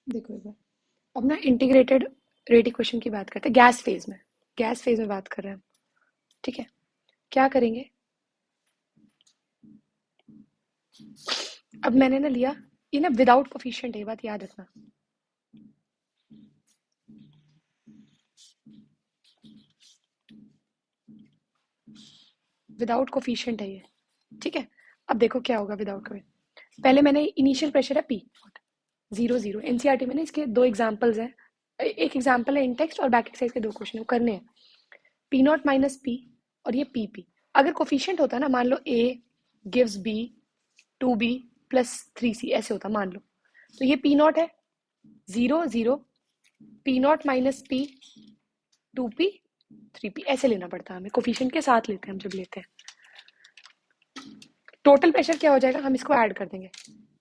देखो एक बार, अब ना इंटीग्रेटेड रेट इक्वेशन की बात करते हैं गैस फेज में बात कर रहे हैं हम। ठीक है, क्या करेंगे? अब मैंने ना लिया, ये ना विदाउट कोफिशिएंट है, ये बात याद रखना। विदाउट कोफिशिएंट है ये। ठीक है, अब देखो क्या होगा विदाउट कोफिशिएंट। पहले मैंने इनिशियल प्रेशर है पी, जीरो जीरो। एनसीईआरटी में ना इसके दो एग्जांपल्स हैं, एक एग्जांपल है इन टेक्स्ट और बैक एक्सरसाइज के दो क्वेश्चन वो करने हैं। पी नॉट माइनस पी और ये पी पी। अगर कोफिशिएंट होता ना, मान लो A gives B 2b plus 3c, ऐसे होता मान लो, तो ये पी नॉट है, zero zero, P naught minus P 2p 3p, ऐसे लेना पड़ता है हमें, कोफिशिएंट के साथ लेते हैं हम जब लेते हैं। टोटल प्रेशर क्या हो जाएगा, हम इसको ऐड कर देंगे,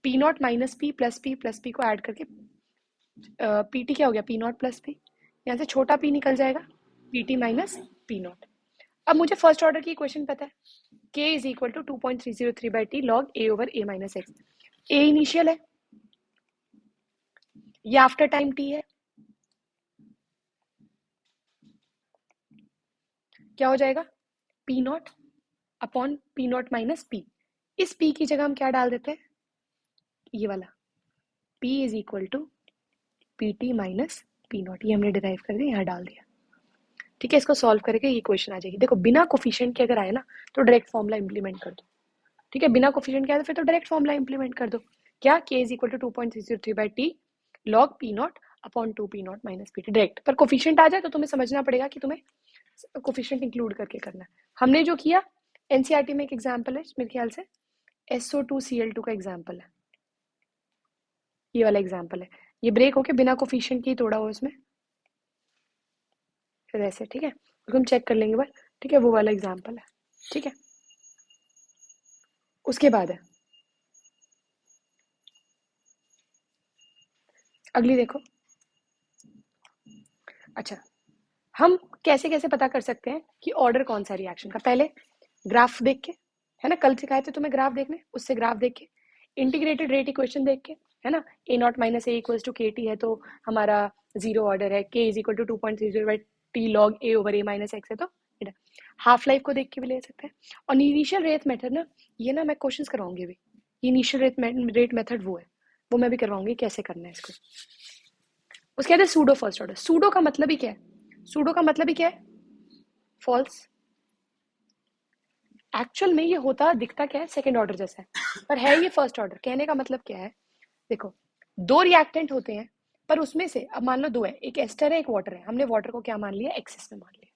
P naught minus P plus P को ऐड करके पी टी क्या हो गया, पी नॉट प्लस पी, यहाँ से छोटा पी निकल जाएगा, p t minus p naught. अब मुझे फर्स्ट ऑर्डर की इक्वेशन पता है, k is equal to 2.303 by T log A over A minus x. A initial है, ये आफ्टर टाइम टी है, क्या हो जाएगा, p naught upon p naught minus p. इस पी की जगह हम क्या डाल देते हैं, ये वाला p is equal to p t minus p naught, ये हमने डिराइव कर दिया, यहाँ डाल दिया। ठीक है, इसको सॉल्व करके ये क्वेश्चन आ जाएगी। देखो बिना कोफिशिएंट के अगर आए ना तो डायरेक्ट फॉर्मूला इंप्लीमेंट कर दो। ठीक है, बिना कोफिशिएंट के आए तो फिर तो डायरेक्ट फॉर्मूला इंप्लीमेंट कर दो। क्या, k is equal to 2.303 by T log p naught upon 2 p naught minus p t, direct. पर कोफिशिएंट आ जाए तो तुम्हें समझना पड़ेगा कि तुम्हें कोफिशिएंट इंक्लूड करके करना है। हमने जो किया एनसीईआरटी में एक एग्जांपल है मेरे ख्याल से, SO2Cl2 का एग्जांपल है, ये वाला एग्जांपल है, ये ब्रेक होके बिना कोफिशिएंट की तोड़ा हो इसमें, फिर ऐसे। ठीक है, उसको हम चेक कर लेंगे बार। ठीक है, वो वाला एग्जांपल है। ठीक है, उसके बाद है अगली, देखो। अच्छा, हम कैसे कैसे पता कर सकते हैं कि ऑर्डर कौन सा रिएक्शन का, पहले ग्राफ देख के, है ना, कल सिखाए थे तुम्हें ग्राफ देखने, उससे ग्राफ देख के, इंटीग्रेटेड रेट इक्वेशन देख के, है ना, A naught minus A equals to K T है तो हमारा जीरो ऑर्डर है, K is equal to 2.30 by T log A over A minus X है तो हाफ लाइफ को देख के भी ले सकते हैं। और इनिशियल रेट मेथड ना, ये ना मैं क्वेश्चंस करवाऊंगी भी, इनिशियल रेट मेथड वो है, वो मैं भी करवाऊंगी कैसे करना है इसको। उसके बाद है सूडो फर्स्ट ऑर्डर। सूडो का मतलब ही क्या है, सूडो का मतलब ही क्या है, फॉल्स। एक्चुअल में ये होता दिखता क्या है, सेकंड ऑर्डर जैसा है, पर है ये फर्स्ट ऑर्डर। कहने का मतलब क्या है, देखो दो रिएक्टेंट होते हैं, पर उसमें से अब मान लो दो है, एक एस्टर है एक वाटर है, हमने वाटर को क्या मान लिया, एक्सेस में मान लिया,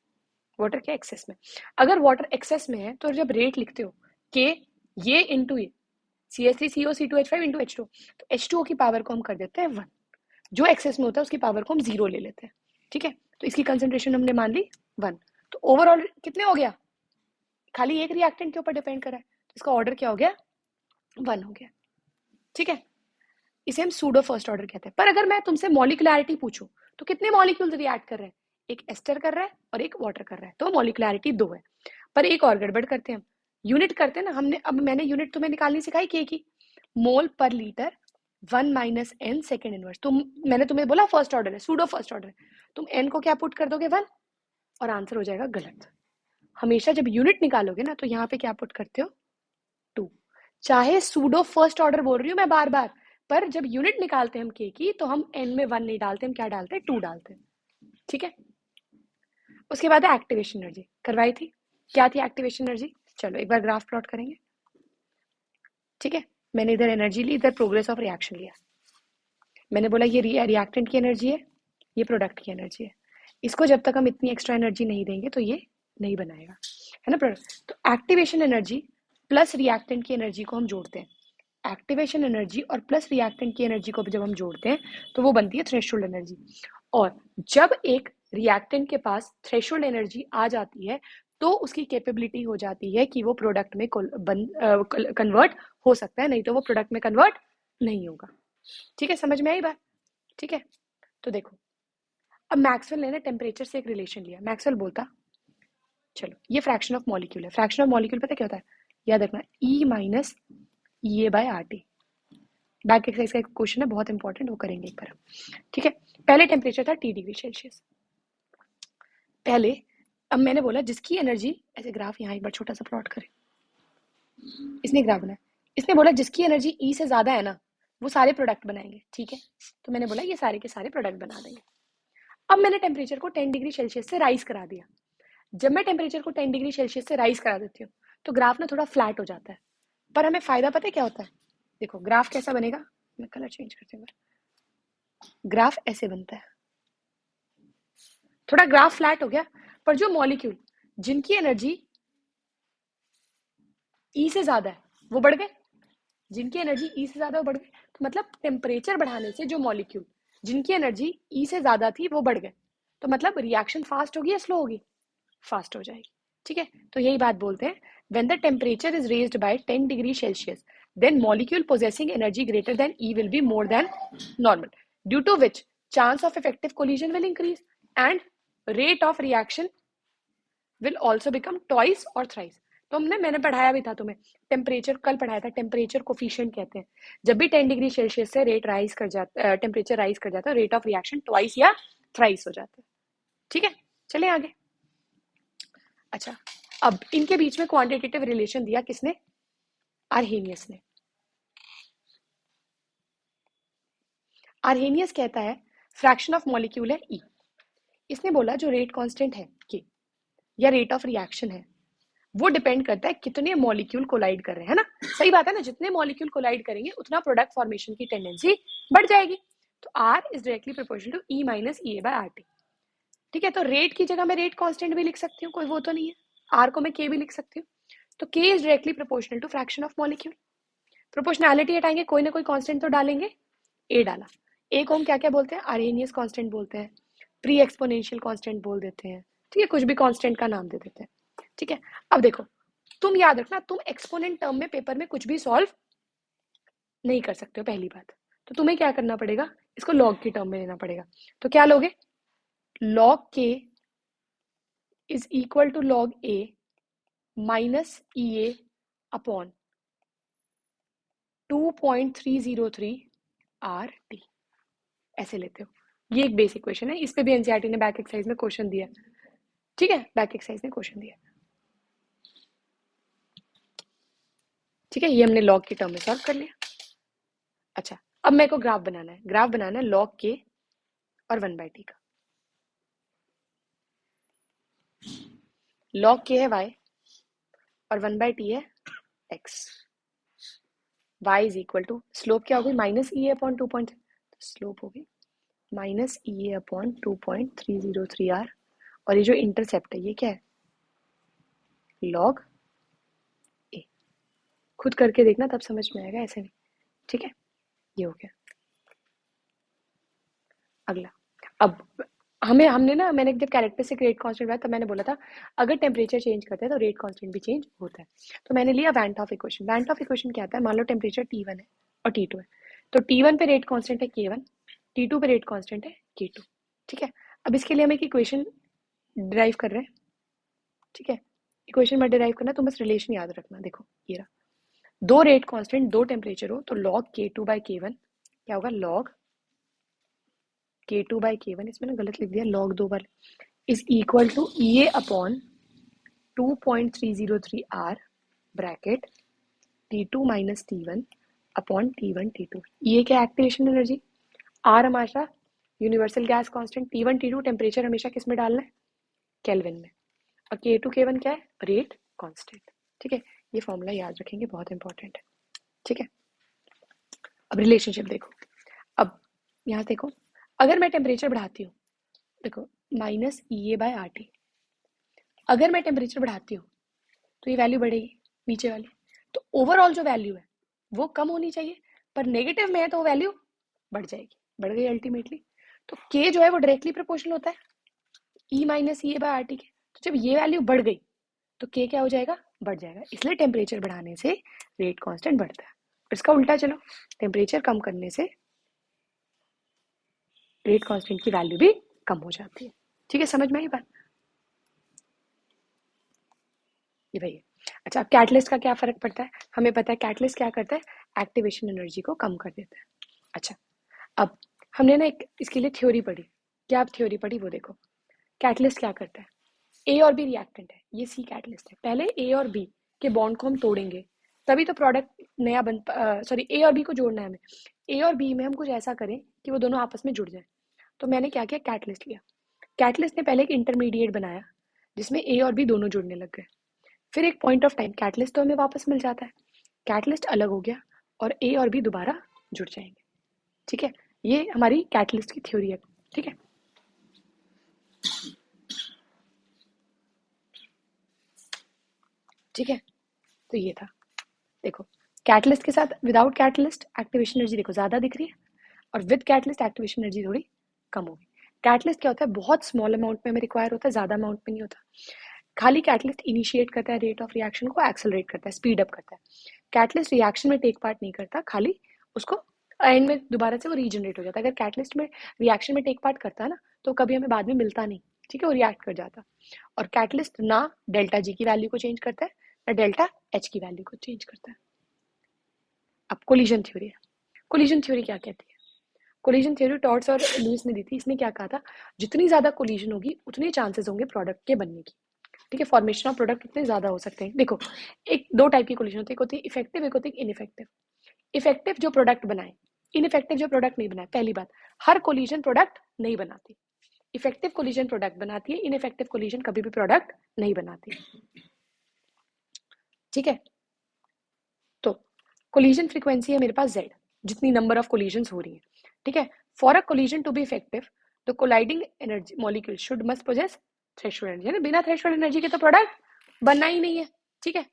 वाटर क्या एक्सेस में। अगर वाटर एक्सेस में है तो जब रेट लिखते हो के ये इंटू ये CH3CO C2H5 इंटू H2, तो H2O की पावर को हम कर देते हैं 1, जो एक्सेस में होता है उसकी पावर को हम 0 ले लेते हैं। ठीक है, तो इसकी कंसेंट्रेशन हमने मान ली 1, तो ओवरऑल कितने हो गया, खाली एक रिएक्टेंट के ऊपर डिपेंड कर रहा है, तो इसका ऑर्डर क्या हो गया, 1 हो गया। ठीक है, इसे हम सूडो फर्स्ट ऑर्डर कहते हैं। पर अगर मैं तुमसे मॉलिकुलैरिटी पूछूं तो कितने मॉलिक्यूल्स रिएक्ट कर रहे हैं, एक एस्टर कर रहा है और एक वाटर कर रहा है, तो मॉलिकुलैरिटी 2 है। पर एक और गड़बड़ करते हैं हम, यूनिट करते हैं ना हमने, अब मैंने यूनिट तुम्हें निकालनी सिखाई के की, मोल पर litre 1 minus n second inverse. तुम, मैंने तुम्हें बोला फर्स्ट ऑर्डर है, सूडो फर्स्ट ऑर्डर है, तुम एन को क्या पुट कर दोगे 1, और आंसर हो जाएगा गलत। हमेशा जब यूनिट निकालोगे ना तो यहाँ पे क्या पुट करते हो, 2। चाहे सूडो फर्स्ट ऑर्डर बोल रही हूँ मैं बार बार, पर जब यूनिट निकालते हैं हम के की तो हम एन में 1 नहीं डालते, हम क्या डालते हैं, 2 डालते हैं। ठीक है, उसके बाद है एक्टिवेशन एनर्जी, करवाई थी, क्या थी एक्टिवेशन एनर्जी, चलो एक बार ग्राफ प्लॉट करेंगे। ठीक है, मैंने इधर एनर्जी ली, इधर प्रोग्रेस ऑफ रिएक्शन लिया, मैंने बोला ये रिएक्टेंट की एनर्जी है, ये प्रोडक्ट की एनर्जी है, इसको जब तक हम इतनी एक्स्ट्रा एनर्जी नहीं देंगे तो ये नहीं बनाएगा, है ना प्रोडक्ट। तो एक्टिवेशन एनर्जी प्लस रिएक्टेंट की एनर्जी को हम जोड़ते हैं, एक्टिवेशन एनर्जी और प्लस रिएक्टेंट की एनर्जी को जब हम जोड़ते हैं तो वो बनती है थ्रेशोल्ड एनर्जी। और जब एक रिएक्टेंट के पास थ्रेशोल्ड एनर्जी आ जाती है तो उसकी कैपेबिलिटी हो जाती है कि वो प्रोडक्ट में कन्वर्ट हो सकता है, नहीं तो वो प्रोडक्ट में कन्वर्ट नहीं होगा। ठीक है, समझ में आई बात। ठीक है, तो देखो अब मैक्सवेल ने ना टेम्परेचर से एक रिलेशन लिया। मैक्सवेल बोलता, चलो ये फ्रैक्शन ऑफ मॉलिक्यूल है, फ्रैक्शन ऑफ मॉलिक्यूल पता क्या होता है, याद रखना, E minus E A by are T, back exercise का एक क्वेश्चन है बहुत इंपॉर्टेंट, वो करेंगे एक बार। ठीक है, पहले टेम्परेचर था T डिग्री सेल्सियस। पहले अब मैंने बोला जिसकी एनर्जी, ऐसे ग्राफ यहाँ एक बार छोटा सा प्लॉट करें, इसने ग्राफ बनाया, इसने बोला जिसकी एनर्जी E से ज्यादा है ना वो सारे प्रोडक्ट बनाएंगे। ठीक है, तो मैंने बोला ये सारे के सारे प्रोडक्ट बना देंगे। अब मैंने टेम्परेचर को 10 डिग्री सेल्सियस से राइज करा दिया। जब मैं टेम्परेचर को 10 डिग्री सेल्सियस से राइज करा देती हूँ तो ग्राफ ना थोड़ा फ्लैट हो जाता है, पर हमें फायदा पता है क्या होता है? देखो ग्राफ कैसा बनेगा, मैं कलर चेंज करती हूँ। ग्राफ ऐसे बनता है, थोड़ा ग्राफ फ्लैट हो गया, पर जो मॉलिक्यूल जिनकी एनर्जी ई से ज्यादा है वो बढ़ गए, जिनकी एनर्जी ई से ज्यादा वो बढ़ गए। तो मतलब टेम्परेचर बढ़ाने से जो मॉलिक्यूल जिनकी एनर्जी ई से ज्यादा थी वो बढ़ गए, तो मतलब रिएक्शन फास्ट होगी या स्लो होगी? फास्ट हो जाएगी। ठीक है, तो यही बात बोलते हैं, when the temperature is raised by 10 degree Celsius, then molecule possessing energy greater than E will be more than normal, due to which chance of effective collision will increase and rate of reaction will also become twice or thrice. तो मैंने पढ़ाया भी था तुम्हें, temperature कल पढ़ाया था, temperature coefficient कहते हैं। जब भी 10 डिग्री सेल्सियस से रेट राइज कर जाता, टेम्परेचर राइज कर जाता है, रेट ऑफ रिएक्शन ट्वाइस या थ्राइस हो जाता है। ठीक है, चले आगे। अच्छा, अब इनके बीच में क्वांटिटेटिव रिलेशन दिया किसने? आर्हेनियस ने। आर्हेनियस कहता है फ्रैक्शन ऑफ मॉलिक्यूल है ई। इसने बोला जो रेट कांस्टेंट है के या रेट ऑफ रिएक्शन है वो डिपेंड करता है कितने मॉलिक्यूल कोलाइड कर रहे हैं, है ना? सही बात है ना, जितने मॉलिक्यूल कोलाइड करेंगे उतना प्रोडक्ट फॉर्मेशन की टेंडेंसी बढ़ जाएगी। तो r is directly proportional to e minus E A by are t. ठीक है, तो रेट की जगह मैं रेट कांस्टेंट भी लिख सकती हूँ, कोई वो तो नहीं है। आर को मैं के भी लिख सकती हूँ, तो k is directly proportional to fraction of molecule. Proportionality हटाएंगे, कोई ना कोई कांस्टेंट तो डालेंगे, ए डाला। ए को हम क्या क्या बोलते हैं? आर्हेनियस कांस्टेंट बोलते हैं, प्री एक्सपोनेंशियल कांस्टेंट बोल देते हैं। ठीक है, कुछ भी कांस्टेंट का नाम दे देते हैं। ठीक है, अब देखो तुम याद रखना, तुम एक्सपोनेंट टर्म में पेपर में कुछ भी सॉल्व नहीं कर सकते हो, पहली बात। तो तुम्हें क्या करना पड़ेगा, इसको लॉग की टर्म में लेना पड़ेगा। तो क्या लोगे? Log k is equal to log a minus E A upon 2.303 r t, ऐसे लेते हो। ये एक बेसिक क्वेश्चन है, इस पे भी एनसीईआरटी ने बैक एक्सरसाइज में क्वेश्चन दिया। ठीक है, बैक एक्सरसाइज ने क्वेश्चन दिया। ठीक है, ये हमने लॉग की टर्म में सॉल्व कर लिया। अच्छा, अब मेरे को ग्राफ बनाना है, ग्राफ बनाना है लॉग के और 1/t का। लॉग के है y और 1/t है x। y is equal to, slope क्या होगी? माइनस ई ए अपॉन 2. तो स्लोप होगी माइनस ई ए अपॉन 2.303 आर, और ये जो इंटरसेप्ट है ये क्या है? Log a. खुद करके देखना तब समझ में आएगा, ऐसे नहीं। ठीक है, ये हो गया। अगला, अब हमने ना, मैंने जब कैरेक्टरिस्टिक रेट कांस्टेंट बताया तब मैंने बोला था अगर टेम्परेचर चेंज करते हैं तो रेट कांस्टेंट भी चेंज होता है। तो मैंने लिया van't Hoff equation. Van't Hoff equation क्या आता है? मान लो टेम्परेचर T1 है और T2 है, तो T1 पे रेट कांस्टेंट है K1, T2 पे रेट कांस्टेंट है K2। ठीक है, अब इसके लिए हम एक इक्वेशन डिराइव कर रहे हैं। ठीक है, इक्वेशन में डिराइव करना, तो बस रिलेशन याद रखना। देखो ये रहा, दो रेट कांस्टेंट दो टेम्परेचर हो तो लॉग K2 बाय K1 क्या होगा? लॉग K2 बाय K1, इसमें ना गलत लिख दिया, लॉग दो बार, is equal to E A upon 2.303 R bracket T2 minus T1 upon T1 T2। ये क्या? Activation energy. आर हमारा universal gas constant, T1 T2 temperature हमेशा किस में डालना है? केल्विन में। और K2 K1 क्या है? Rate constant. ठीक है, ये फॉर्मूला याद रखेंगे, बहुत इंपॉर्टेंट है। ठीक है, अब रिलेशनशिप देखो। अब यहाँ देखो, अगर मैं टेम्परेचर बढ़ाती हूँ, देखो minus E A by R T, अगर मैं टेम्परेचर बढ़ाती हूँ तो ये वैल्यू बढ़ेगी नीचे वाली, तो ओवरऑल जो वैल्यू है वो कम होनी चाहिए, पर नेगेटिव में है तो वो वैल्यू बढ़ जाएगी, बढ़ गई अल्टीमेटली। तो के जो है वो डायरेक्टली प्रोपोर्शनल होता है ई minus E A by R T के। तो जब ये वैल्यू बढ़ गई तो के क्या हो जाएगा? बढ़ जाएगा। इसलिए टेम्परेचर बढ़ाने से रेट कांस्टेंट बढ़ता है। इसका उल्टा चलो, टेम्परेचर कम करने से रेट कांस्टेंट की वैल्यू भी कम हो जाती है। ठीक है, समझ में आई बात? ये भैया। अच्छा, अब कैटलिस्ट का क्या फर्क पड़ता है? हमें पता है कैटलिस्ट क्या करता है, एक्टिवेशन एनर्जी को कम कर देता है। अच्छा, अब हमने ना एक इसके लिए थ्योरी पढ़ी। क्या आप थ्योरी पढ़ी वो देखो। कैटलिस्ट क्या करता है, ए और बी रिएक्टेंट है, ये सी कैटलिस्ट है। पहले ए और बी के बॉन्ड को हम तोड़ेंगे तभी तो प्रोडक्ट नया बन, सॉरी ए और बी को जोड़ना है हमें। ए और बी में हम कुछ ऐसा करें कि वो दोनों आपस में जुड़ जाए। तो मैंने क्या किया, कैटलिस्ट लिया। कैटलिस्ट ने पहले एक इंटरमीडिएट बनाया जिसमें ए और बी दोनों जुड़ने लग गए। फिर एक पॉइंट ऑफ टाइम कैटलिस्ट तो हमें वापस मिल जाता है, कैटलिस्ट अलग हो गया और ए और बी दोबारा जुड़ जाएंगे। ठीक है, ये हमारी कैटलिस्ट की थ्योरी है। ठीक है, ठीक है, तो ये था। देखो, कैटलिस्ट के साथ विदाउट कैटलिस्ट एक्टिवेशन एनर्जी देखो ज्यादा दिख रही है, और विद कैटलिस्ट एक्टिवेशन एनर्जी थोड़ी कम होगी। कैटलिस्ट क्या होता है, बहुत स्मॉल अमाउंट में हमें रिक्वायर होता है, ज्यादा अमाउंट में नहीं होता। खाली कैटलिस्ट इनिशिएट करता है रेट ऑफ रिएक्शन को, एक्सेलरेट करता है, स्पीड अप करता है। कैटलिस्ट रिएक्शन में टेक पार्ट नहीं करता, खाली उसको एंड में दोबारा से वो रीजनरेट हो जाता है। अगर कैटलिस्ट में रिएक्शन में टेक पार्ट करता है ना, तो कभी हमें बाद में मिलता नहीं। ठीक है, वो रिएक्ट कर जाता। और कैटलिस्ट ना डेल्टा जी की वैल्यू को चेंज करता है, ना डेल्टा एच की वैल्यू को चेंज करता है। अब कोलिजन थ्योरी है। कोलिजन थ्योरी क्या कहती है, कोलिजन थ्योरी टॉर्ट्स और लुइस ने दी थी। इसने क्या कहा था, जितनी ज्यादा कोलिजन होगी उतने चांसेस होंगे प्रोडक्ट के बनने की। ठीक है, फॉर्मेशन ऑफ प्रोडक्ट उतने ज्यादा हो सकते हैं। देखो, एक दो टाइप की कोलिजन होती है, एक होती है इफेक्टिव, एक होती है इनइफेक्टिव। इफेक्टिव जो प्रोडक्ट बनाए, इनइफेक्टिव जो प्रोडक्ट नहीं बनाए। पहली बात, हर कोलिजन प्रोडक्ट नहीं बनाती। इफेक्टिव कोलिजन प्रोडक्ट बनाती है, इनइफेक्टिव कोलिजन कभी भी प्रोडक्ट नहीं बनाती। ठीक है, तो कोलिजन फ्रीक्वेंसी है मेरे पास z, जितनी नंबर ऑफ कोलिजन्स हो रही है। ठीक है, for a collision to be effective the colliding energy molecule should must possess threshold energy, यानी बिना थ्रेशोल्ड एनर्जी के तो प्रोडक्ट बनना ही नहीं है। ठीक है,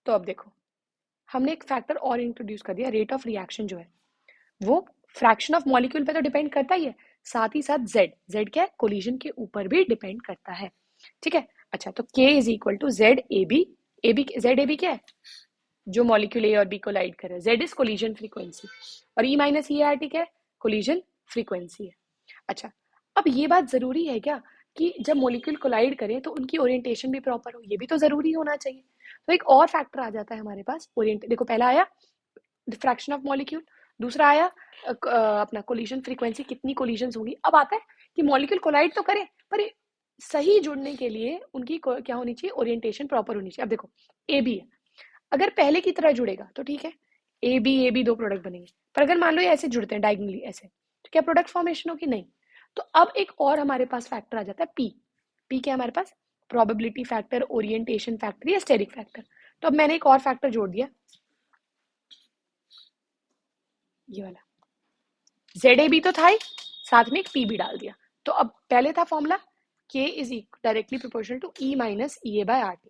तो अब देखो, हमने एक फैक्टर और इंट्रोड्यूस कर दिया, रेट ऑफ रिएक्शन जो है वो फ्रैक्शन ऑफ मॉलिक्यूल पे तो डिपेंड करता ही है, साथ ही साथ z क्या है, कोलिजन के ऊपर भी डिपेंड करता है। ठीक है, अच्छा, तो k is equal to z a b. Z a b क्या है, जो मॉलिक्यूल ए और बी कोलाइड कर रहे हैं। जेड इज कोलिजन फ्रीक्वेंसी, और ई माइनस ई आर टी क्या है, कोलिजन फ्रीक्वेंसी है। अच्छा, अब ये बात जरूरी है क्या कि जब मॉलिक्यूल कोलाइड करें तो उनकी ओरिएंटेशन भी प्रॉपर हो, ये भी तो जरूरी होना चाहिए। तो एक और फैक्टर आ जाता है हमारे पास, ओरिएंट। देखो, पहला आया डिफ्रैक्शन ऑफ मॉलिक्यूल, दूसरा आया अपना कोलिजन फ्रीक्वेंसी, कितनी कोलिजन्स होंगी। अब आता है कि मॉलिक्यूल कोलाइड तो करे, पर सही जुड़ने के लिए उनकी क्या होनी चाहिए, ओरिएंटेशन प्रॉपर होनी चाहिए। अब देखो, ए बी है, अगर पहले की तरह जुड़ेगा तो ठीक है, ए बी दो प्रोडक्ट बनेंगे। पर अगर मान लो ये ऐसे जुड़ते हैं डायगोनली ऐसे, तो क्या प्रोडक्ट फॉर्मेशन होगी, नहीं। तो अब एक और हमारे पास फैक्टर आ जाता है पी। पी क्या है हमारे पास, प्रोबेबिलिटी फैक्टर, ओरिएंटेशन फैक्टर या स्टेरिक फैक्टर। तो अब मैंने एक और फैक्टर जोड़ दिया, ये वाला जेड ए बी तो था ही, साथ में एक पी भी डाल दिया। तो अब पहले था formula k is directly proportional to e minus E A by are t.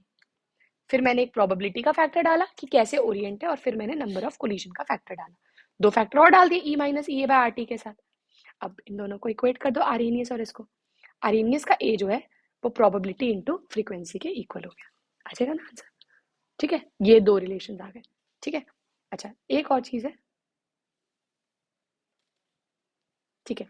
फिर मैंने एक प्रोबेबिलिटी का फैक्टर डाला कि कैसे ओरिएंट है, और फिर मैंने नंबर ऑफ कोलिजन का फैक्टर डाला। दो फैक्टर और डाल दिए, ई minus E A by R T के साथ। अब इन दोनों को इक्वेट कर दो, आरएनियस और इसको। आरएनियस का ए जो है वो प्रोबेबिलिटी इंटू फ्रीक्वेंसी के इक्वल हो गया। आ जाएगा ना आंसर। ठीक है, ये दो रिलेशन आ गए। ठीक है, अच्छा, एक और चीज है। ठीक है,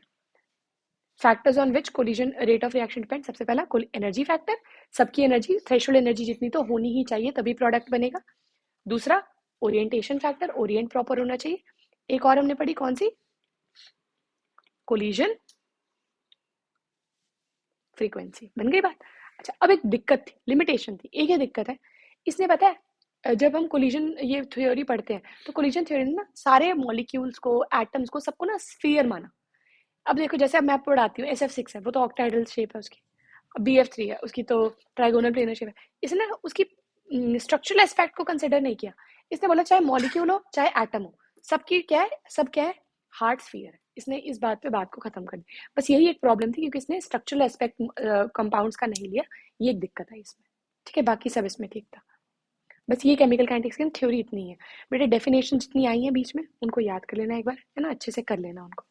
factors on which collision rate of reaction depend. सबसे पहला एनर्जी फैक्टर, सबकी एनर्जी, थ्रेशोल्ड एनर्जी जितनी तो होनी ही चाहिए तभी प्रोडक्ट बनेगा। दूसरा ओरिएंटेशन फैक्टर, ओरिएंट प्रॉपर होना चाहिए। एक और हमने पढ़ी कौन सी, कोलिजन फ्रीक्वेंसी। बन गई बात। अच्छा, अब एक दिक्कत थी, लिमिटेशन थी। एक ये दिक्कत है, इसने पता है जब हम कोलिजन ये थ्योरी पढ़ते हैं तो कोलिजन थ्योरी ने ना सारे मॉलिक्यूल्स को, एटम्स को, सबको ना स्फीयर माना। अब देखो, जैसे अब मैं पढ़ाती हूँ SF6 है, वो तो ऑक्टाइडल शेप है उसकी। BF3 है, उसकी तो ट्राइगोनल प्लेनर शेप है। इसने उसकी स्ट्रक्चरल एस्पेक्ट को कंसिडर नहीं किया। इसने बोला चाहे मॉलिक्यूल हो चाहे एटम हो, सबकी क्या है, सब क्या है, हार्ड स्फीयर है। इसने इस बात पे बात को खत्म कर दिया। बस यही एक प्रॉब्लम थी, क्योंकि इसने स्ट्रक्चरल एस्पेक्ट कंपाउंड्स का नहीं लिया, ये एक दिक्कत है इसमें। ठीक है, बाकी सब इसमें ठीक था। बस ये केमिकल काइनेटिक्स की थ्योरी इतनी है बेटे। डेफिनेशन जितनी आई है बीच में उनको याद कर लेना एक बार, है ना, अच्छे से कर लेना उनको।